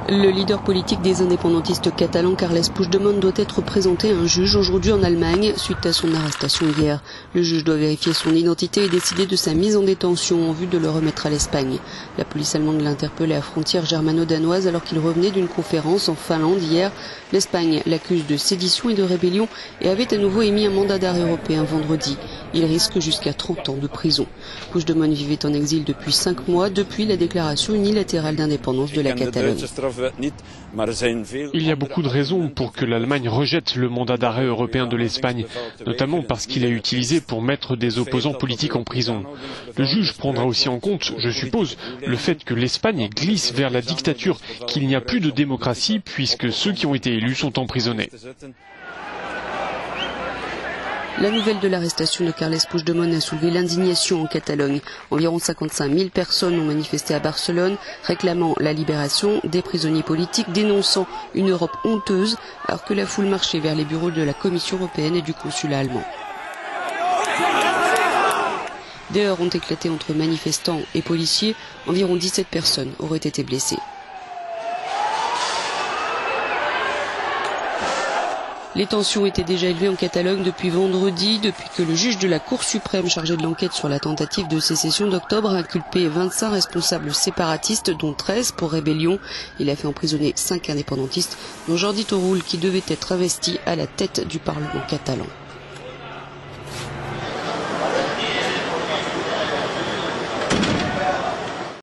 Le leader politique des indépendantistes catalans, Carles Puigdemont, doit être présenté à un juge aujourd'hui en Allemagne suite à son arrestation hier. Le juge doit vérifier son identité et décider de sa mise en détention en vue de le remettre à l'Espagne. La police allemande l'a interpellé à frontière germano-danoise alors qu'il revenait d'une conférence en Finlande hier. L'Espagne l'accuse de sédition et de rébellion et avait à nouveau émis un mandat d'arrêt européen vendredi. Il risque jusqu'à 30 ans de prison. Puigdemont vivait en exil depuis 5 mois, depuis la déclaration unilatérale d'indépendance de la Catalogne. Il y a beaucoup de raisons pour que l'Allemagne rejette le mandat d'arrêt européen de l'Espagne, notamment parce qu'il est utilisé pour mettre des opposants politiques en prison. Le juge prendra aussi en compte, je suppose, le fait que l'Espagne glisse vers la dictature, qu'il n'y a plus de démocratie puisque ceux qui ont été élus sont emprisonnés. La nouvelle de l'arrestation de Carles Puigdemont a soulevé l'indignation en Catalogne. Environ 55 000 personnes ont manifesté à Barcelone, réclamant la libération des prisonniers politiques, dénonçant une Europe honteuse, alors que la foule marchait vers les bureaux de la Commission européenne et du consulat allemand. Des heurts ont éclaté entre manifestants et policiers. Environ 17 personnes auraient été blessées. Les tensions étaient déjà élevées en Catalogne depuis vendredi, depuis que le juge de la Cour suprême chargé de l'enquête sur la tentative de sécession d'octobre a inculpé 25 responsables séparatistes, dont 13 pour rébellion. Il a fait emprisonner 5 indépendantistes, dont Jordi Turull, qui devait être investi à la tête du Parlement catalan.